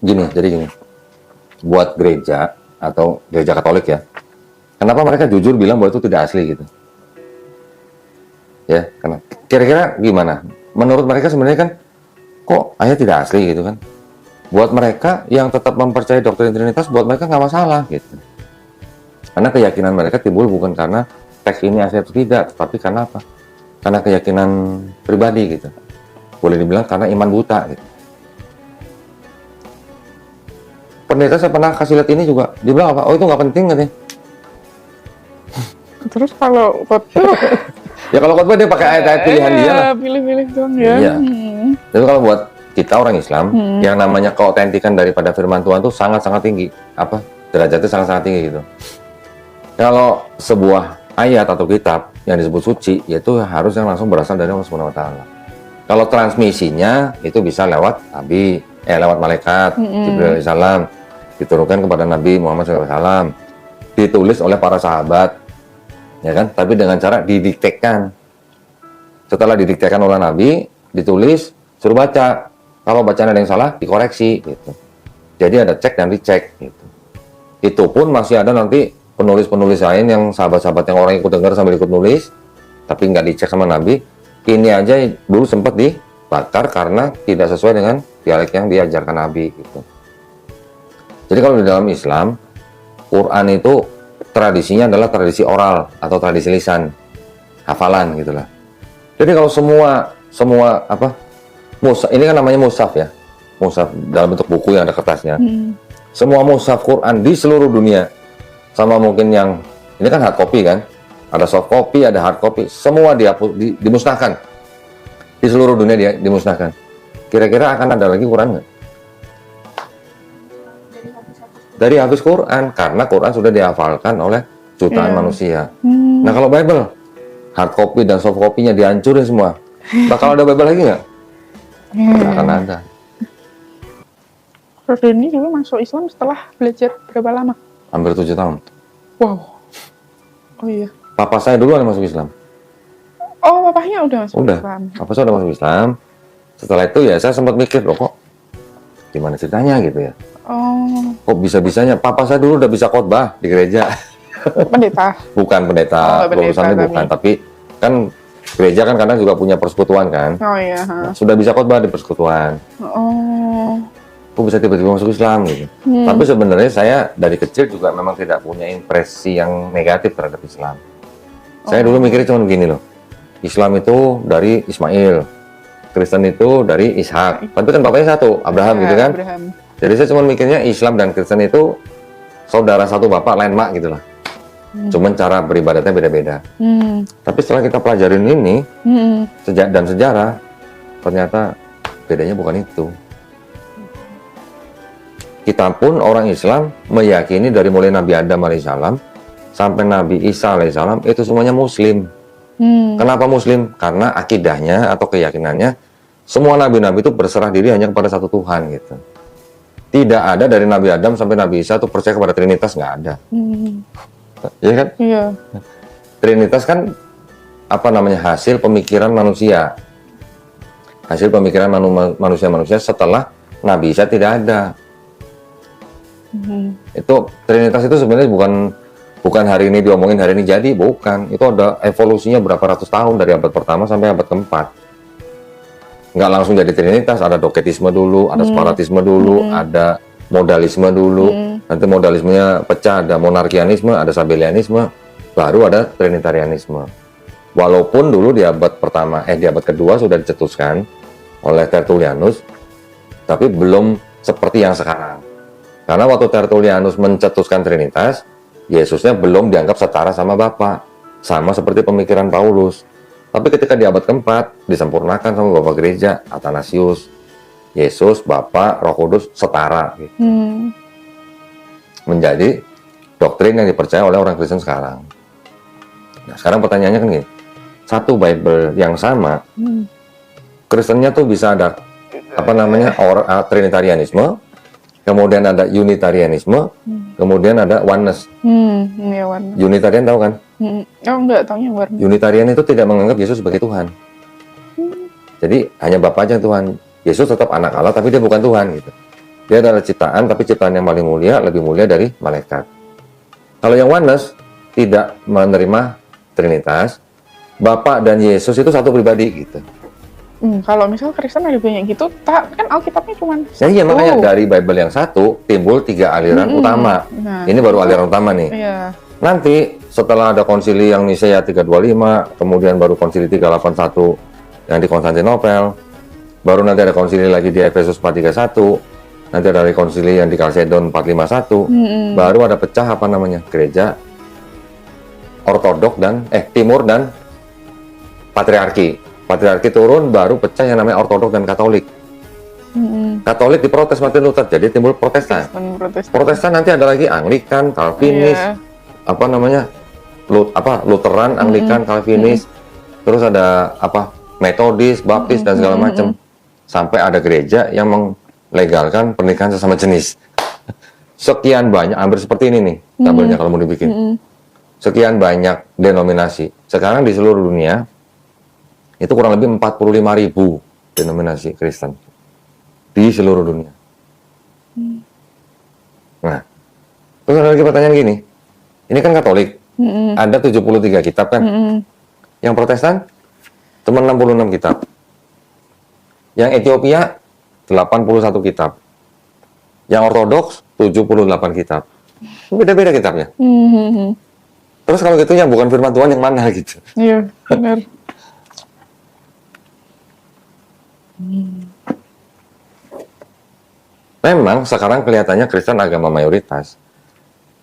jadi gini, buat gereja atau gereja Katolik ya, kenapa mereka jujur bilang bahwa itu tidak asli gitu? Ya, karena kira-kira gimana? Menurut mereka sebenarnya kan, kok ayat tidak asli gitu kan? Buat mereka yang tetap mempercayai doktrin Trinitas, buat mereka nggak masalah gitu. Karena keyakinan mereka timbul bukan karena teks ini asli atau tidak, tapi karena apa? Karena keyakinan pribadi gitu. Boleh dibilang karena iman buta gitu. Pendeta saya pernah kasih lihat ini juga, dia bilang apa? Oh, itu nggak penting katanya. Terus kalau khotbah Ya kalau khotbah dia pakai ayat-ayat pilihan dia lah. Pilih-pilih doang ya. Iya. Tapi kalau buat kita orang Islam, yang namanya keautentikan daripada firman Tuhan itu sangat-sangat tinggi. Apa? Derajatnya sangat-sangat tinggi gitu. Kalau sebuah ayat atau kitab yang disebut suci, yaitu harusnya langsung berasal dari Allah Subhanahu wa taala. Kalau transmisinya itu bisa lewat nabi, lewat malaikat Jibril alaihissalam, diturunkan kepada Nabi Muhammad SAW, ditulis oleh para sahabat, ya kan? Tapi dengan cara didiktekan. Setelah didiktekan oleh Nabi, ditulis, suruh baca. Kalau bacaan ada yang salah, dikoreksi gitu. Jadi ada cek dan dicek gitu. Itu pun masih ada nanti penulis-penulis lain yang sahabat-sahabat yang orang ikut dengar sambil ikut nulis, tapi nggak dicek sama Nabi. Ini aja dulu sempat dibakar karena tidak sesuai dengan dialek yang diajarkan Nabi gitu. Jadi kalau di dalam Islam, Quran itu tradisinya adalah tradisi oral atau tradisi lisan, hafalan gitulah. Jadi kalau semua apa? Mushaf, ini kan namanya mushaf ya. Mushaf dalam bentuk buku yang ada kertasnya. Semua mushaf Quran di seluruh dunia, sama mungkin yang ini kan hard copy kan, ada soft copy, ada hard copy, semua dimusnahkan di seluruh dunia, dimusnahkan. Kira-kira akan ada lagi Quran nggak? Dari habis Quran, karena Quran sudah dihafalkan oleh jutaan manusia. Nah kalau Bible, hard copy dan soft copy-nya dihancurin semua, bakal ada Bible lagi nggak? Nggak akan ada. Prof Denny dulu masuk Islam setelah belajar berapa lama? Hampir 7 tahun. Wow. Oh iya. Papa saya dulu yang masuk Islam. Oh, papahnya udah masuk Udah. Islam. Papa saya udah masuk Islam. Setelah itu ya saya sempat mikir, loh kok gimana ceritanya gitu ya. Oh. Kok bisa-bisanya Papa saya dulu udah bisa khotbah di gereja. Pendeta. Bukan pendeta, lulusannya bukan, tapi kan gereja kan kadang juga punya persekutuan kan. Oh iya. Sudah bisa khotbah di persekutuan. Oh. Kok bisa tiba-tiba masuk Islam gitu. Tapi sebenarnya saya dari kecil juga memang tidak punya impresi yang negatif terhadap Islam. Saya dulu mikirnya cuma gini loh. Islam itu dari Ismail, Kristen itu dari Ishak. Tapi kan bapaknya satu, Abraham gitu kan. Abraham. Jadi saya cuma mikirnya Islam dan Kristen itu saudara satu bapak lain mak gitu lah. Cuman cara beribadatnya beda-beda. Tapi setelah kita pelajarin ini, sejarah, ternyata bedanya bukan itu. Kita pun orang Islam meyakini dari mulai Nabi Adam alaihissalam sampai Nabi Isa alaihissalam itu semuanya Muslim. Kenapa Muslim? Karena akidahnya atau keyakinannya semua nabi-nabi itu berserah diri hanya kepada satu Tuhan gitu. Tidak ada dari Nabi Adam sampai Nabi Isa itu percaya kepada Trinitas, nggak ada. Iya kan? Iya. Trinitas kan apa namanya, hasil pemikiran manusia. Hasil pemikiran manusia setelah Nabi Isa tidak ada. Itu Trinitas itu sebenarnya bukan hari ini diomongin hari ini jadi, bukan. Itu ada evolusinya berapa ratus tahun dari abad pertama sampai abad keempat. Nggak langsung jadi Trinitas, ada doketisme dulu, ada separatisme dulu, ada modalisme dulu. Nanti modalismenya pecah, ada monarkianisme, ada sabellianisme, baru ada trinitarianisme. Walaupun dulu di abad pertama, di abad kedua sudah dicetuskan oleh Tertullianus, tapi belum seperti yang sekarang. Karena waktu Tertullianus mencetuskan Trinitas, Yesusnya belum dianggap setara sama Bapa, sama seperti pemikiran Paulus. Tapi ketika di abad keempat, disempurnakan sama Bapak Gereja, Athanasius, Yesus, Bapa, Roh Kudus setara. Gitu. Menjadi doktrin yang dipercaya oleh orang Kristen sekarang. Nah, sekarang pertanyaannya kan gini, satu Bible yang sama, Kristennya tuh bisa ada apa namanya Trinitarianisme, kemudian ada Unitarianisme, kemudian ada Oneness. Iya, Oneness. Unitarian tahu kan? Oh, enggak tahu yang warna. Unitarian itu tidak menganggap Yesus sebagai Tuhan. Jadi hanya Bapa aja Tuhan. Yesus tetap anak Allah, tapi dia bukan Tuhan gitu. Dia adalah ciptaan, tapi ciptaan yang paling mulia, lebih mulia dari malaikat. Kalau yang oneness tidak menerima Trinitas, Bapa dan Yesus itu satu pribadi gitu. Kalau misal Kristen ada banyak gitu, kan Alkitabnya cuma Ya iya, satu. makanya dari Bible yang satu timbul 3 aliran utama. Nah, Ini baru aliran utama nih. Iya. Nanti setelah ada konsili yang Nisea 325, kemudian baru konsili 381 yang di Konstantinopel, baru nanti ada konsili lagi di Efesus 431, nanti ada konsili yang di Kalsedon 451, baru ada pecah apa namanya? Gereja Ortodok dan Timur dan Patriarki. Patriarki turun, baru pecah yang namanya Ortodok dan Katolik. Katolik diprotes Martin Luther, jadi timbul Protestan. Protestan nanti ada lagi Anglikan, Calvinis, apa namanya, Lutheran, Anglikan, Calvinis, terus ada apa, Metodis, Baptis dan segala macam, sampai ada gereja yang melegalkan pernikahan sesama jenis. Sekian banyak, hampir seperti ini nih tabelnya kalau mau dibikin. Sekian banyak denominasi. Sekarang di seluruh dunia itu kurang lebih 45.000 denominasi Kristen di seluruh dunia. Nah, terus ada lagi pertanyaan gini, ini kan Katolik, ada 73 kitab kan, yang Protestan cuma 66 kitab, yang Ethiopia 81 kitab, yang Ortodoks 78 kitab, beda-beda kitabnya. Terus kalau gitu yang bukan firman Tuhan yang mana gitu? Iya, benar. Memang sekarang kelihatannya Kristen agama mayoritas.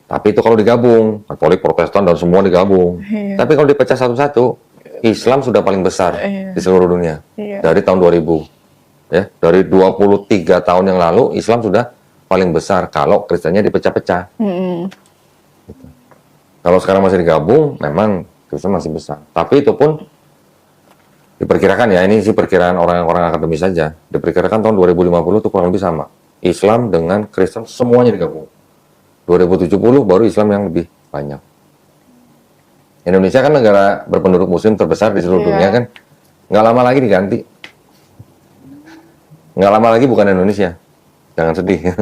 Tapi itu kalau digabung, Katolik, Protestan, dan semua digabung. Iya. Tapi kalau dipecah satu-satu, Islam sudah paling besar di seluruh dunia. Dari tahun 2000. Ya, dari 23 tahun yang lalu, Islam sudah paling besar kalau Kristennya dipecah-pecah. Gitu. Kalau sekarang masih digabung, memang Kristen masih besar. Tapi itu pun diperkirakan ya, ini sih perkiraan orang-orang akademis saja. Diperkirakan tahun 2050 itu kurang lebih sama. Islam dengan Kristen semuanya digabung. 2070 baru Islam yang lebih banyak. Indonesia kan negara berpenduduk muslim terbesar di seluruh dunia kan. Nggak lama lagi diganti. Nggak lama lagi bukan Indonesia. Jangan sedih.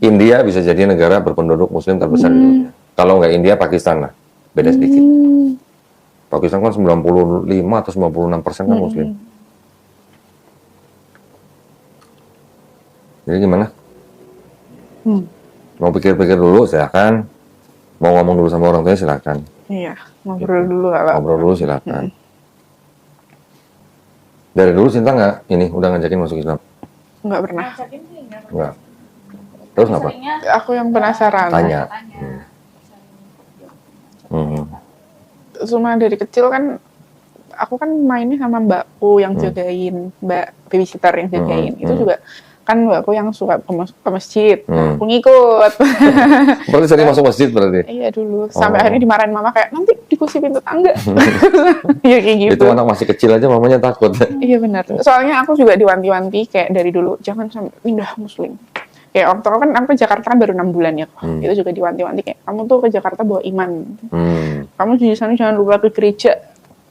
India bisa jadi negara berpenduduk muslim terbesar di dunia. Kalau nggak India, Pakistan lah. Beda sedikit. Pakistan kan 95 atau 96% kan muslim. Jadi gimana? Mau pikir-pikir dulu silakan. Mau ngomong dulu sama orang tuanya silakan. Iya, ngobrol dulu lah. Ngobrol dulu silakan. Dari dulu Sinta nggak udah ngajakin masuk Islam? Nggak pernah. Nggak. Terus ngapa? Aku yang penasaran. Tanya. Cuma dari kecil kan, aku kan mainnya sama mbakku yang jagain, mbak babysitter yang jagain. Itu juga kan mbakku yang suka ke masjid. Nah, aku ngikut. Berarti sering masuk masjid berarti? Iya dulu. Sampai akhirnya dimarahin mama kayak, nanti dikunci pintu tangga. Iya kayak gitu. Itu anak masih kecil aja mamanya takut. Iya benar. Soalnya aku juga diwanti-wanti kayak dari dulu, jangan sampai pindah muslim. Kayak waktu kan aku ke Jakarta kan baru 6 bulan ya. Itu juga diwanti-wanti kayak, kamu tuh ke Jakarta bawa iman. Kamu di sana jangan lupa ke gereja.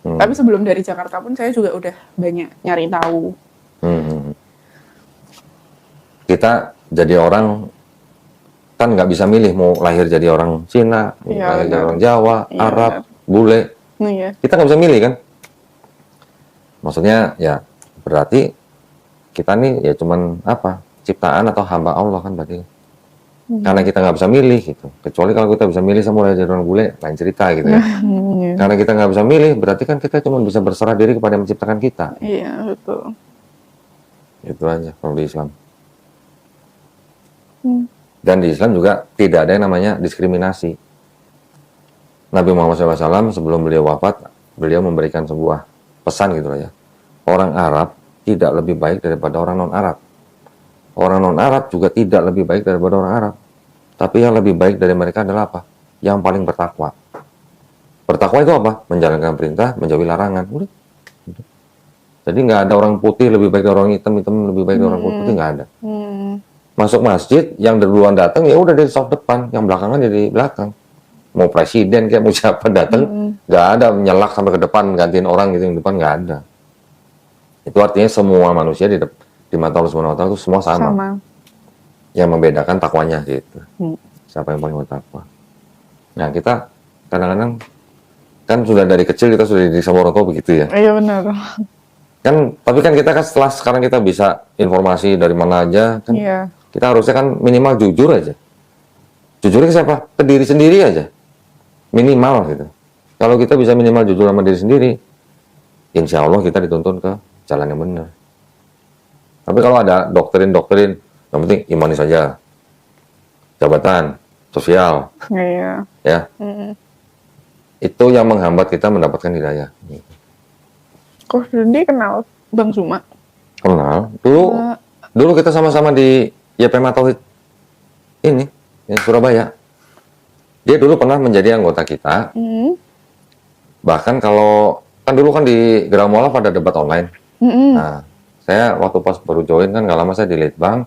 Tapi sebelum dari Jakarta pun saya juga udah banyak nyari tahu. Kita jadi orang kan nggak bisa milih mau lahir jadi orang Cina, lahir jadi orang Jawa, Arab, bule. Kita nggak bisa milih kan. Maksudnya ya berarti kita nih ya cuman apa, ciptaan atau hamba Allah kan berarti. Karena kita nggak bisa milih gitu. Kecuali kalau kita bisa milih sama jadi orang bule, lain cerita gitu ya. Karena kita nggak bisa milih, berarti kan kita cuma bisa berserah diri kepada yang menciptakan kita. Iya betul. Itu aja kalau di Islam. Dan di Islam juga tidak ada yang namanya diskriminasi. Nabi Muhammad SAW sebelum beliau wafat, beliau memberikan sebuah pesan gitu ya. Orang Arab tidak lebih baik daripada orang non-Arab. Orang non-Arab juga tidak lebih baik daripada orang Arab. Tapi yang lebih baik dari mereka adalah apa? Yang paling bertakwa. Bertakwa itu apa? Menjalankan perintah, menjauhi larangan. Udah. Jadi nggak ada orang putih lebih baik dari orang hitam, hitam lebih baik dari orang putih, nggak ada. Masuk masjid, yang duluan datang ya udah di saf depan, yang belakangan jadi belakang. Mau presiden kayak mau siapa datang, nggak ada menyelak sampai ke depan gantiin orang gitu, yang depan nggak ada. Itu artinya semua manusia di mata Allah Subhanahu wa taala itu semua sama. Yang membedakan takwanya gitu. Siapa yang paling bertakwa. Nah, kita kadang-kadang kan sudah dari kecil kita sudah dididik sama orang tua begitu ya. Iya benar. Kan tapi kan kita kan setelah sekarang kita bisa informasi dari mana aja kan. Iya. Kita harusnya kan minimal jujur aja. Jujurnya ke siapa? Ke diri sendiri aja. Minimal gitu. Kalau kita bisa minimal jujur sama diri sendiri, insya Allah kita dituntun ke jalan yang benar. Tapi kalau ada doktrin-doktrin, yang penting imani saja. Jabatan, sosial. Iya. Ya. Itu yang menghambat kita mendapatkan hidayah. Kok Dendi kenal Bang Zuma? Kenal. Dulu kita sama-sama di YPMA Tauhid ini, di Surabaya. Dia dulu pernah menjadi anggota kita. Bahkan kalau kan dulu kan di Gerang Mualaf ada debat online. Nah, saya waktu pas baru join kan nggak lama saya di Litbang.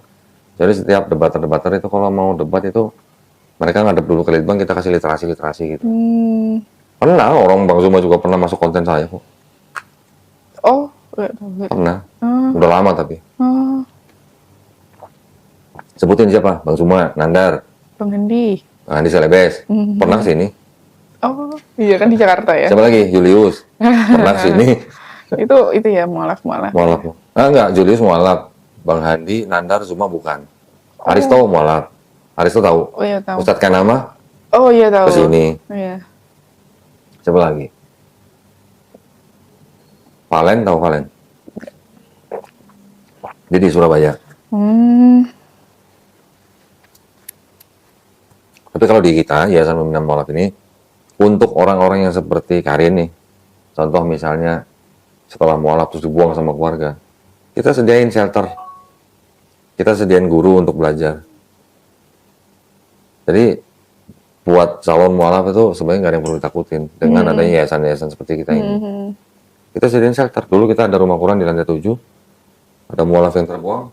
Jadi setiap debater-debater itu kalau mau debat itu mereka ngadep dulu ke Litbang, kita kasih literasi gitu. Pernah orang Bang Zuma juga pernah masuk konten saya kok. Oh, nggak tahu. Pernah. Udah lama tapi. Sebutin siapa? Bang Zuma, Nandar, Bang Dendi. Bang Andi Selebes. Pernah kesini. Oh, iya kan di Jakarta ya. Siapa lagi? Julius. Pernah kesini. itu ya mualaf. Mualaf. Enggak, Julius mualaf. Bang Handi, Nandar, Zuma bukan. Aristo mualaf. Aristo tahu? Oh iya tahu. Ustadz Kanama Oh iya tahu. kesini. Iya. Siapa lagi? Valen, tahu Valen? Dia di Surabaya. Tapi kalau di kita, Yayasan Pembinaan Mualaf ini, untuk orang-orang yang seperti Karin nih, contoh misalnya setelah mualaf terus dibuang sama keluarga, kita sediain shelter, kita sediain guru untuk belajar. Jadi buat calon mualaf itu sebenarnya nggak ada yang perlu ditakutin dengan adanya yayasan-yayasan seperti kita ini. Kita sediain shelter. Dulu kita ada rumah Quran di lantai 7, ada mualaf yang terbuang,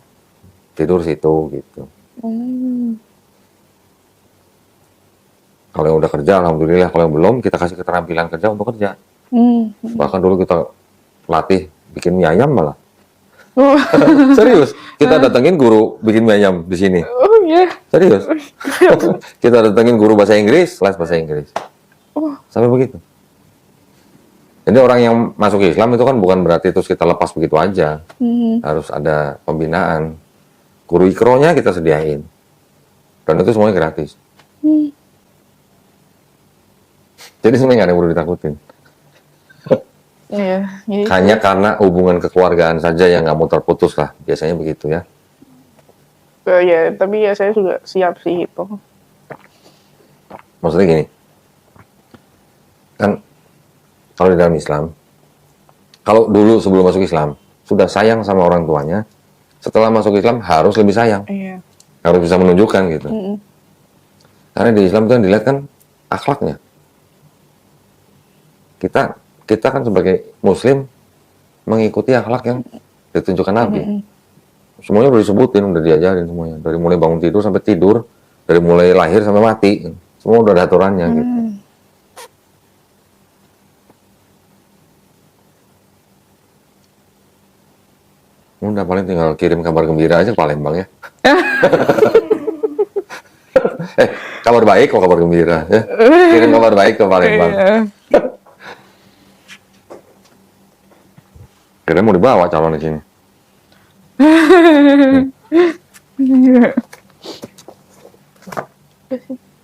tidur situ gitu. Kalau yang udah kerja, alhamdulillah. Kalau yang belum, kita kasih keterampilan kerja untuk kerja. Bahkan dulu kita latih bikin mie ayam malah. Serius, kita datengin guru bikin mie ayam di sini. Oh iya. Serius. Kita datengin guru bahasa Inggris, les bahasa Inggris. Sampai begitu. Jadi orang yang masuk Islam itu kan bukan berarti terus kita lepas begitu aja. Harus ada pembinaan. Guru ikronya kita sediain. Dan itu semuanya gratis. Jadi sebenarnya nggak ada yang perlu ditakutin. Iya. Hanya karena hubungan kekeluargaan saja yang nggak mau terputus lah. Biasanya begitu ya. Ya, tapi ya saya juga siap sih itu. Maksudnya gini. Kan kalau di dalam Islam, kalau dulu sebelum masuk Islam, sudah sayang sama orang tuanya, setelah masuk Islam harus lebih sayang. Iya. Harus bisa menunjukkan gitu. Karena di Islam itu yang dilihat kan akhlaknya. Kita kan sebagai Muslim mengikuti akhlak yang ditunjukkan Nabi. Semuanya udah disebutin, udah diajarin semuanya. Dari mulai bangun tidur sampai tidur, dari mulai lahir sampai mati, semua udah ada aturannya gitu. Udah paling tinggal kirim kabar gembira aja ke Palembang ya. Kabar baik kok kabar gembira ya. Kirim kabar baik ke Palembang. Kira mau dibawa calon di sini.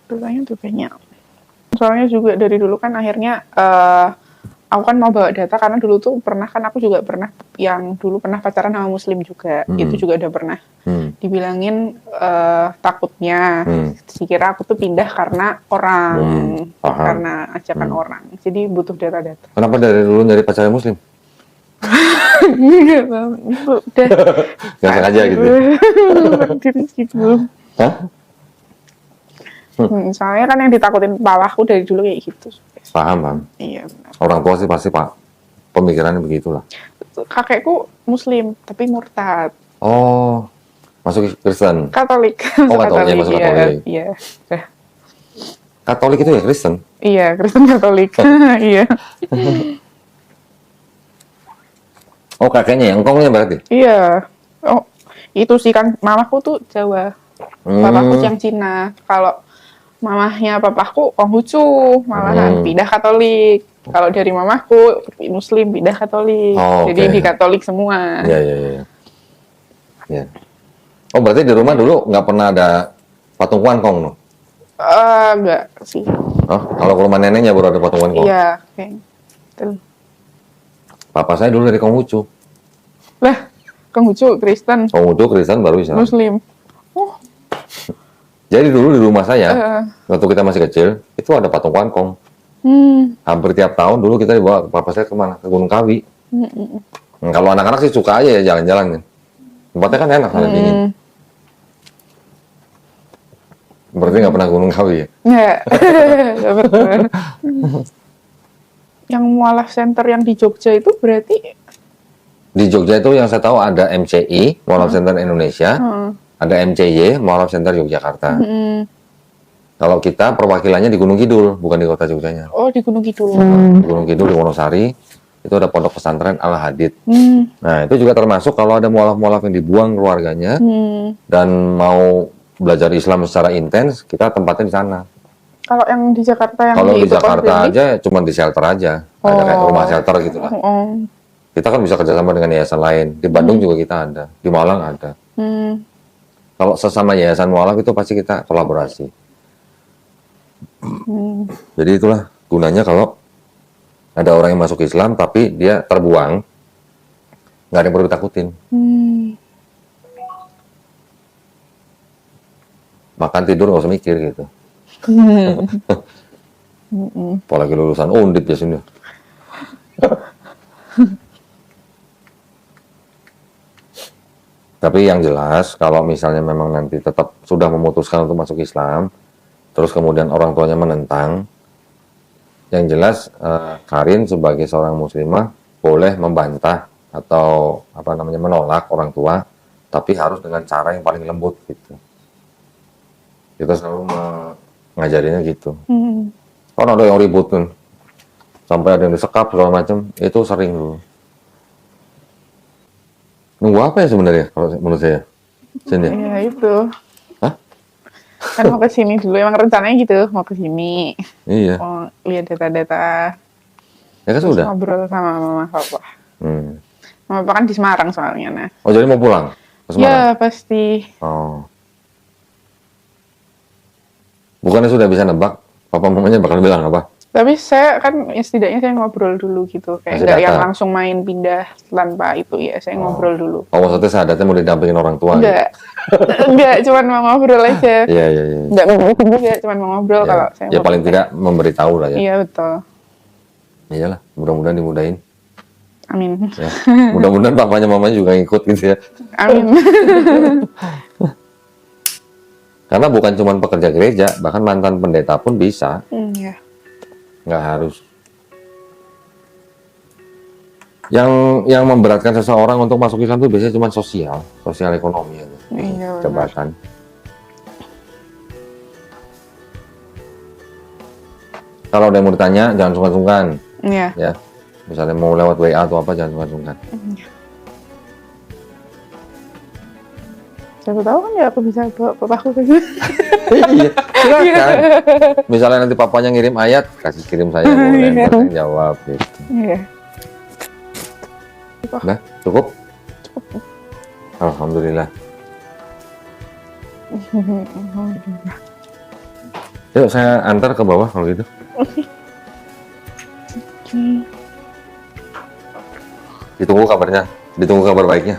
Tuh banyak. Soalnya juga dari dulu kan akhirnya aku kan mau bawa data karena dulu tuh pernah kan aku juga pernah yang dulu pernah pacaran sama Muslim juga. Itu juga udah pernah dibilangin takutnya dikira aku tuh pindah karena orang, karena ajakan orang. Jadi butuh data-data. Kenapa dari dulu nyari pacaran Muslim? Enggak tahu. Udah. Gak sengaja gitu. Gitu. Hah? Soalnya kan yang ditakutin papaku dari dulu kayak gitu. Paham. Iya benar. Orang tua sih pasti pak pemikirannya begitulah. Kakekku Muslim tapi murtad. Oh, masuk Kristen. Katolik. Oh, Katoliknya masuk Katolik. Iya. Katolik itu ya Kristen? Iya, Kristen Katolik. Iya. Oh, kakeknya yang engkongnya berarti? Iya. Oh, Itu sih kan mamaku tuh Jawa, papaku yang Cina. Kalau mamahnya papaku Konghucu, malahan pindah Katolik. Kalau dari mamaku Muslim pindah Katolik. Oh, Jadi oke. di Katolik semua. Ya. Oh, berarti di rumah dulu nggak pernah ada patung Kuankong, no? Enggak sih. Oh, kalau ke rumah neneknya baru ada patung Kuankong. Iya, kayak gitu. Papa saya dulu dari Konghucu. Lah, Konghucu Kristen, Konghucu Kristen baru Islam. Muslim. Oh, Jadi dulu di rumah saya, waktu kita masih kecil, itu ada patung Kuankong. Hampir tiap tahun dulu kita dibawa papa saya kemana? Ke Gunung Kawi. Kalau anak-anak sih suka aja ya jalan-jalan kan. Tempatnya kan enak, sana dingin. Berarti nggak pernah Gunung Kawi ya? Nggak. Nggak pernah. Yang mualaf center yang di Jogja itu berarti Di Jogja itu yang saya tahu ada MCI, Mualaf Center Indonesia, ada MCY, Mualaf Center Yogyakarta. Kalau kita perwakilannya di Gunung Kidul, bukan di kota Jogjanya. oh di Gunung Kidul. Di Gunung Kidul di Wonosari, itu ada pondok pesantren Al Hadid. Nah, itu juga termasuk kalau ada mualaf-mualaf yang dibuang keluarganya dan mau belajar Islam secara intens, kita tempatnya di sana. Kalau yang di Jakarta yang Kalau di itu Jakarta Kos aja cuma di shelter aja, ada kayak rumah shelter gitu lah. Oh. Kita kan bisa kerjasama dengan yayasan lain. Di Bandung juga kita ada, di Malang ada. Kalau sesama yayasan mualaf itu pasti kita kolaborasi. Jadi itulah gunanya kalau ada orang yang masuk Islam tapi dia terbuang, nggak ada yang perlu ditakutin. Makan tidur nggak usah mikir gitu. Apalagi lulusan Undip ya sini. Tapi yang jelas kalau misalnya memang nanti tetap sudah memutuskan untuk masuk Islam, terus kemudian orang tuanya menentang, yang jelas Karin sebagai seorang muslimah boleh membantah atau apa namanya menolak orang tua, tapi harus dengan cara yang paling lembut gitu. Kita selalu mengajarinya gitu. Kan ada yang ribut kan, sampai ada yang disekap segala macam, itu sering dulu. Nunggu apa ya sebenarnya kalau menurut saya? Sini. Ya itu. Hah? Kan mau ke sini dulu, emang rencananya gitu, mau ke sini. Iya. Mau lihat data-data. Ya kan Terus sudah. ngobrol sama mama papa. Hmm. Mama papa kan di Semarang soalnya, nah. Oh jadi mau pulang ke Semarang? Ya pasti. Oh. Bukannya sudah bisa nebak? Papa mamanya bakal bilang apa? Tapi saya kan ya setidaknya saya ngobrol dulu gitu, kayak Masih nggak data? yang langsung main pindah tanpa itu ya, saya ngobrol dulu. Oh maksudnya sahadatnya mau didampingin orang tua? Enggak, enggak, cuman mau ngobrol aja. Iya iya iya. Enggak mau juga, cuman mau ngobrol Ya, kalau saya ya paling ngobrol. tidak memberitahu lah ya. Iya betul. Iyalah, mudah-mudahan dimudahin. Amin. Ya. Mudah-mudahan papanya mamanya juga ngikut gitu ya. Amin. Karena bukan cuma pekerja gereja, bahkan mantan pendeta pun bisa. Iya. Nggak harus. Yang memberatkan seseorang untuk masuk Islam itu biasanya cuma sosial ekonomi aja. Iya, benar. Jabatan. Kalau ada yang mau ditanya, jangan sungkan-sungkan. Iya. Ya, misalnya mau lewat WA atau apa, jangan sungkan-sungkan. Siapa tahu kan ya aku bisa bawa papaku ke sini. Iya, silakan. Misalnya nanti papanya ngirim ayat, kasih kirim saya boleh, Iya. saya jawab gitu. Iya. Nah, cukup? Alhamdulillah. Yuk saya antar ke bawah kalau gitu. Ditunggu kabarnya, ditunggu kabar baiknya.